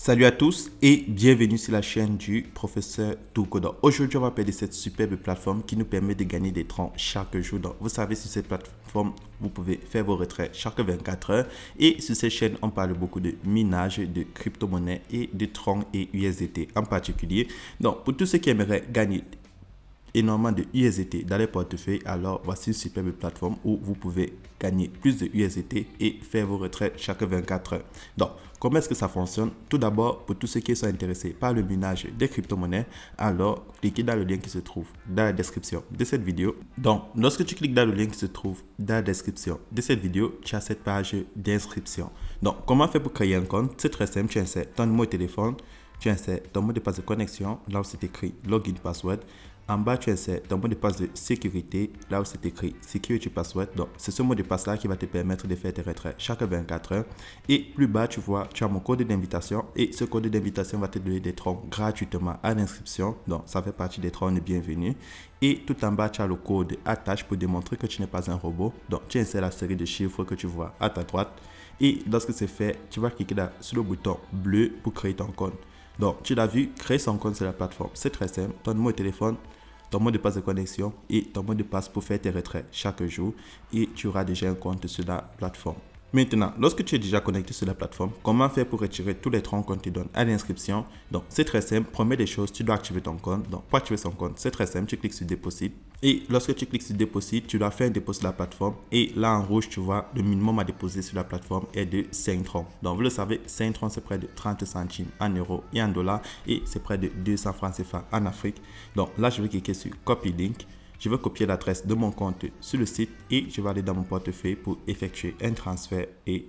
Salut à tous et bienvenue sur la chaîne du professeur Tourcodor. Aujourd'hui, on va parler de cette superbe plateforme qui nous permet de gagner des troncs chaque jour. Donc, vous savez, sur cette plateforme, vous pouvez faire vos retraits chaque 24 heures. Et sur cette chaîne, on parle beaucoup de minage, de crypto-monnaies et de troncs et USDT en particulier. Donc, pour tous ceux qui aimeraient gagner énormément de USDT dans les portefeuilles, alors voici une superbe plateforme où vous pouvez gagner plus de USDT et faire vos retraits chaque 24 heures. Donc, comment est-ce que ça fonctionne? Tout d'abord, pour tous ceux qui sont intéressés par le minage des crypto-monnaies, alors cliquez dans le lien qui se trouve dans la description de cette vidéo. Donc, lorsque tu cliques dans le lien qui se trouve dans la description de cette vidéo, tu as cette page d'inscription. Donc, comment faire pour créer un compte? C'est très simple, tu insères ton numéro de téléphone, tu insères ton mot de passe de connexion, là où c'est écrit login password. En bas, tu insères ton mot de passe de sécurité, là où c'est écrit Security Password. Donc, c'est ce mot de passe-là qui va te permettre de faire tes retraits chaque 24 heures. Et plus bas, tu vois, tu as mon code d'invitation. Et ce code d'invitation va te donner des troncs gratuitement à l'inscription. Donc, ça fait partie des troncs de bienvenue. Et tout en bas, tu as le code attache pour démontrer que tu n'es pas un robot. Donc, tu insères la série de chiffres que tu vois à ta droite. Et lorsque c'est fait, tu vas cliquer sur le bouton bleu pour créer ton compte. Donc, tu l'as vu, créer son compte sur la plateforme, c'est très simple. Ton numéro de téléphone, ton mot de passe de connexion et ton mot de passe pour faire tes retraits chaque jour et tu auras déjà un compte sur la plateforme. Maintenant, lorsque tu es déjà connecté sur la plateforme, comment faire pour retirer tous les troncs qu'on te donne à l'inscription? Donc, c'est très simple. Première des choses, tu dois activer ton compte. Donc, pour activer son compte, c'est très simple. Tu cliques sur Déposit. Et lorsque tu cliques sur Déposit, tu dois faire un dépôt sur la plateforme. Et là, en rouge, tu vois, le minimum à déposer sur la plateforme est de 5 troncs. Donc, vous le savez, 5 troncs, c'est près de 30 centimes en euros et en dollars. Et c'est près de 200 francs CFA en Afrique. Donc, là, je vais cliquer sur Copy Link. Je vais copier l'adresse de mon compte sur le site et je vais aller dans mon portefeuille pour effectuer un transfert. Et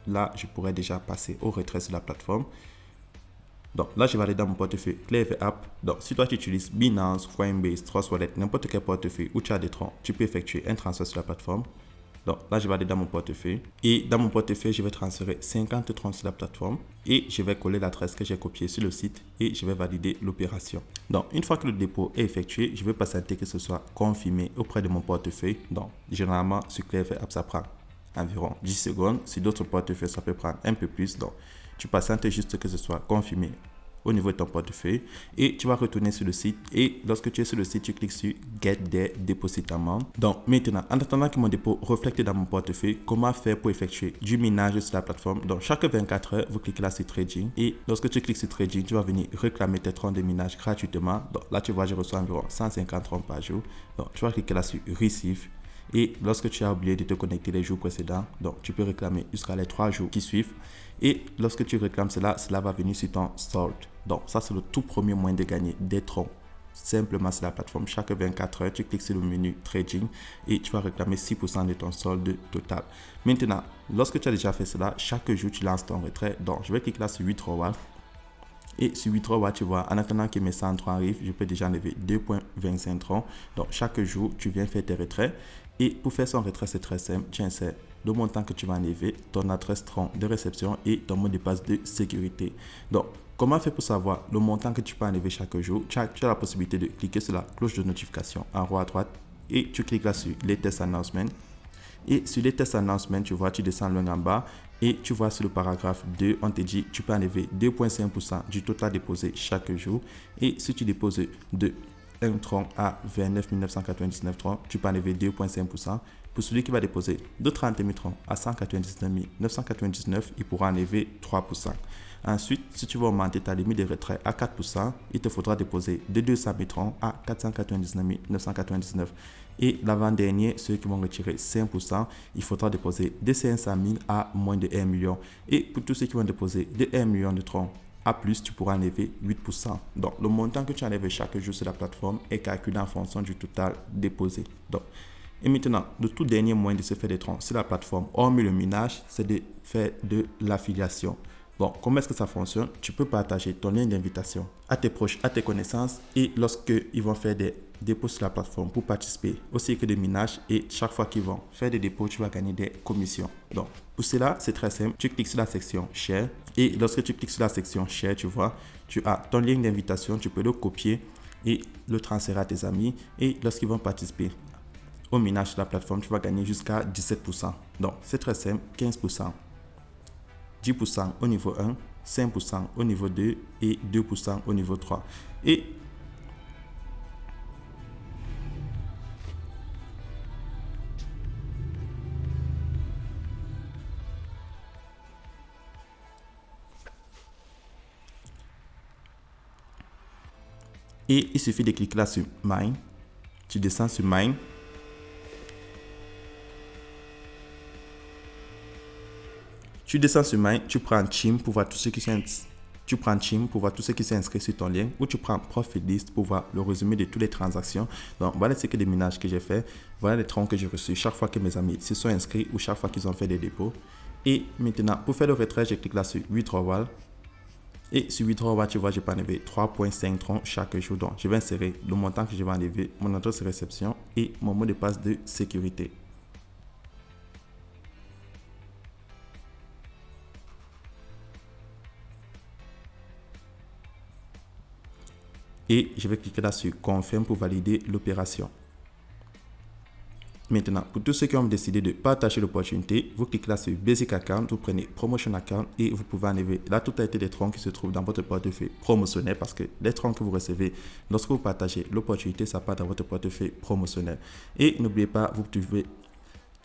là, je pourrais déjà passer au retrait sur la plateforme. Donc là, je vais aller dans mon portefeuille Clever App. Donc, si toi tu utilises Binance, Coinbase, Trust Wallet, n'importe quel portefeuille où tu as des troncs, tu peux effectuer un transfert sur la plateforme. Donc là, je vais aller dans mon portefeuille. Et dans mon portefeuille, je vais transférer 50 troncs sur la plateforme. Et je vais coller l'adresse que j'ai copiée sur le site. Et je vais valider l'opération. Donc, une fois que le dépôt est effectué, je vais patienter que ce soit confirmé auprès de mon portefeuille. Donc, généralement, sur Clever App, ça prend environ 10 secondes. Sur d'autres portefeuilles, ça peut prendre un peu plus. Donc, tu patientes juste que ce soit confirmé au niveau de ton portefeuille et tu vas retourner sur le site et lorsque tu es sur le site, tu cliques sur Get There Deposit Amount. Donc maintenant, en attendant que mon dépôt reflète dans mon portefeuille, comment faire pour effectuer du minage sur la plateforme? Donc chaque 24 heures, vous cliquez là sur Trading et lorsque tu cliques sur Trading, tu vas venir réclamer tes troncs de minage gratuitement. Donc là, tu vois, je reçois environ 150 troncs par jour. Donc tu vas cliquer là sur Receive. Et lorsque tu as oublié de te connecter les jours précédents, donc tu peux réclamer jusqu'à les 3 jours qui suivent. Et lorsque tu réclames cela, cela va venir sur ton solde. Donc ça, c'est le tout premier moyen de gagner des troncs. Simplement sur la plateforme, chaque 24 heures, tu cliques sur le menu Trading et tu vas réclamer 6% de ton solde total. Maintenant, lorsque tu as déjà fait cela, chaque jour, tu lances ton retrait. Donc, je vais cliquer là sur Withdrawal. Et sur 8 troncs, tu vois, en attendant que mes 100 troncs arrivent, je peux déjà enlever 2,25 troncs. Donc, chaque jour, tu viens faire tes retraits. Et pour faire son retrait, c'est très simple. Tu insères le montant que tu vas enlever, ton adresse tronc de réception et ton mot de passe de sécurité. Donc, comment faire pour savoir le montant que tu peux enlever chaque jour? Tu as la possibilité de cliquer sur la cloche de notification en haut à droite et tu cliques là sur Latest Announcement. Et sur les tests announcements, tu vois, tu descends loin en bas et tu vois sur le paragraphe 2, on te dit tu peux enlever 2,5% du total déposé chaque jour. Et si tu déposes de 1 tronc à 29 999 troncs, tu peux enlever 2,5%. Pour celui qui va déposer de 30 000 troncs à 199 999, il pourra enlever 3%. Ensuite, si tu veux augmenter ta limite de retrait à 4%, il te faudra déposer de 200 000 troncs à 499 999. Et l'avant-dernier, ceux qui vont retirer 5%, il faudra déposer de 500 000 à moins de 1 million. Et pour tous ceux qui vont déposer de 1 million de troncs à plus, tu pourras enlever 8%. Donc, le montant que tu enlèves chaque jour sur la plateforme est calculé en fonction du total déposé. Donc, et maintenant, le tout dernier moyen de se faire des troncs sur la plateforme, hormis le minage, c'est de faire de l'affiliation. Bon, comment est-ce que ça fonctionne? Tu peux partager ton lien d'invitation à tes proches, à tes connaissances et lorsqu'ils vont faire des dépôts sur la plateforme pour participer au cycle de minage et chaque fois qu'ils vont faire des dépôts, tu vas gagner des commissions. Donc, pour cela, c'est très simple. Tu cliques sur la section Share et lorsque tu cliques sur la section Share, tu vois, tu as ton lien d'invitation, tu peux le copier et le transférer à tes amis et lorsqu'ils vont participer au minage sur la plateforme, tu vas gagner jusqu'à 17%. Donc, c'est très simple, 15%. 10% au niveau 1, 5% au niveau 2 et 2% au niveau 3. Et il suffit de cliquer là sur Mine. Tu descends sur Mine. Tu descends sur Mine, tu prends Chim pour voir tout ce qui s'est inscrit sur ton lien, ou tu prends Profit List pour voir le résumé de toutes les transactions. Donc voilà ce que des minages que j'ai fait. Voilà les troncs que j'ai reçus chaque fois que mes amis se sont inscrits ou chaque fois qu'ils ont fait des dépôts. Et maintenant, pour faire le retrait, je clique là sur Withdrawal. Et sur Withdrawal, tu vois, je peux enlever 3,5 troncs chaque jour. Donc je vais insérer le montant que je vais enlever, mon adresse de réception et mon mot de passe de sécurité. Et je vais cliquer là sur Confirm pour valider l'opération. Maintenant, pour tous ceux qui ont décidé de partager l'opportunité, vous cliquez là sur Basic Account, vous prenez Promotion Account et vous pouvez enlever la totalité des troncs qui se trouvent dans votre portefeuille promotionnel, parce que les troncs que vous recevez lorsque vous partagez l'opportunité, ça part dans votre portefeuille promotionnel. Et n'oubliez pas,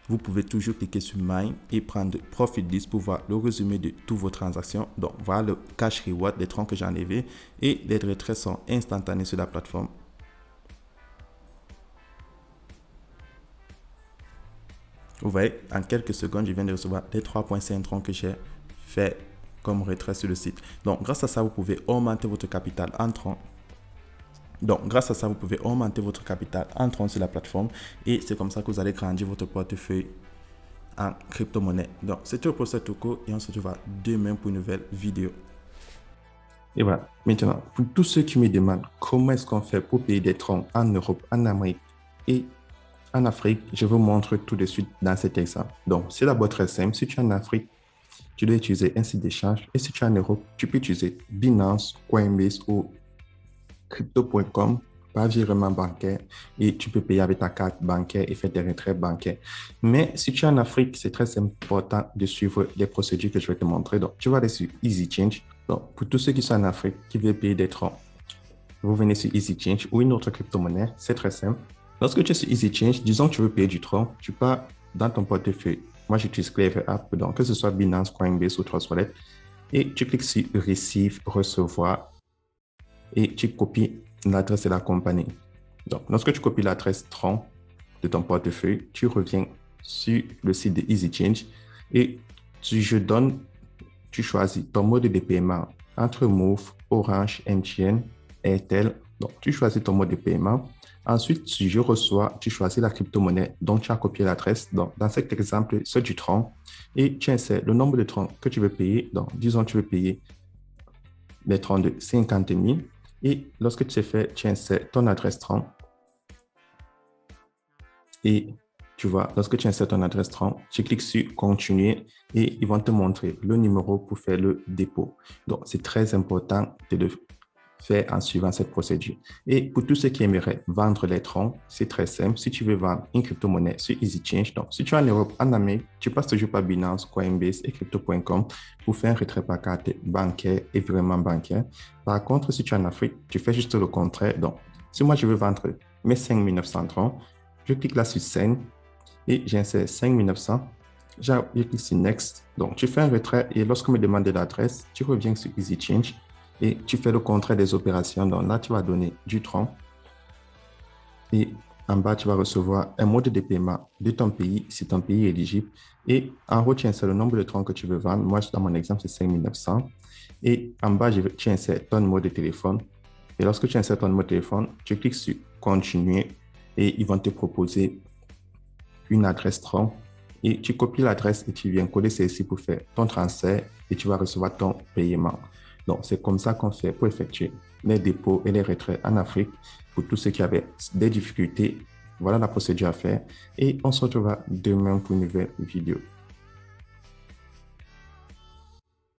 vous pouvez toujours cliquer sur Mine et prendre Profit List pour voir le résumé de toutes vos transactions. Donc voilà le cash reward des troncs que j'ai enlevés, et les retraits sont instantanés sur la plateforme. Vous voyez, en quelques secondes, je viens de recevoir les 3,5 troncs que j'ai fait comme retrait sur le site. Donc grâce à ça, vous pouvez augmenter votre capital en troncs. Sur la plateforme, et c'est comme ça que vous allez grandir votre portefeuille en crypto-monnaie. Donc c'était le professeur Toko et on se retrouve demain pour une nouvelle vidéo. Et voilà, maintenant, pour tous ceux qui me demandent comment est-ce qu'on fait pour payer des troncs en Europe, en Amérique et en Afrique, je vous montre tout de suite dans cet exemple. Donc c'est d'abord très simple. Si tu es en Afrique, tu dois utiliser un site d'échange, et si tu es en Europe, tu peux utiliser Binance, Coinbase ou Crypto.com par virement bancaire, et tu peux payer avec ta carte bancaire et faire des retraits bancaires. Mais si tu es en Afrique, c'est très important de suivre les procédures que je vais te montrer. Donc, tu vas aller sur Easy Change. Donc, pour tous ceux qui sont en Afrique, qui veulent payer des troncs, vous venez sur Easy Change ou une autre crypto-monnaie. C'est très simple. Lorsque tu es sur Easy Change, disons que tu veux payer du tronc, tu pars dans ton portefeuille. Moi, j'utilise Clever App, donc que ce soit Binance, Coinbase ou Trust Wallet, et tu cliques sur Receive, recevoir, et tu copies l'adresse de la compagnie. Donc, lorsque tu copies l'adresse tronc de ton portefeuille, tu reviens sur le site de Easy Change et tu choisis ton mode de paiement entre Move, Orange, MTN, Airtel. Donc, tu choisis ton mode de paiement. Ensuite, si je reçois, tu choisis la crypto-monnaie dont tu as copié l'adresse. Donc, dans cet exemple, c'est du tronc. Et tu insères le nombre de troncs que tu veux payer. Donc, disons que tu veux payer les troncs de 50 000. Et lorsque tu fais, tu insères ton adresse tronc. Et tu vois, lorsque tu insères ton adresse tronc, tu cliques sur Continuer et ils vont te montrer le numéro pour faire le dépôt. Donc, c'est très important de le faire en suivant cette procédure. Et pour tous ceux qui aimeraient vendre les troncs, c'est très simple. Si tu veux vendre une crypto-monnaie sur Easy Change, donc si tu es en Europe, en Amérique, tu passes toujours par Binance, Coinbase et Crypto.com pour faire un retrait par carte bancaire et virement bancaire. Par contre, si tu es en Afrique, tu fais juste le contraire. Donc, si moi je veux vendre mes 5 900 troncs, je clique là sur Send et j'insère 5 900. Je clique sur Next. Donc, tu fais un retrait et lorsqu'on me demande l'adresse, tu reviens sur Easy Change et tu fais le contraire des opérations. Donc là, tu vas donner du tronc et en bas, tu vas recevoir un mode de paiement de ton pays, si ton pays est éligible. Et en haut, tu insères le nombre de troncs que tu veux vendre. Moi, dans mon exemple, c'est 5 900. Et en bas, tu insères ton numéro de téléphone. Et lorsque tu insères ton numéro de téléphone, tu cliques sur Continuer et ils vont te proposer une adresse tronc. Et tu copies l'adresse et tu viens coller celle-ci pour faire ton transfert et tu vas recevoir ton paiement. Donc, c'est comme ça qu'on fait pour effectuer les dépôts et les retraits en Afrique. Pour tous ceux qui avaient des difficultés, voilà la procédure à faire. Et on se retrouvera demain pour une nouvelle vidéo.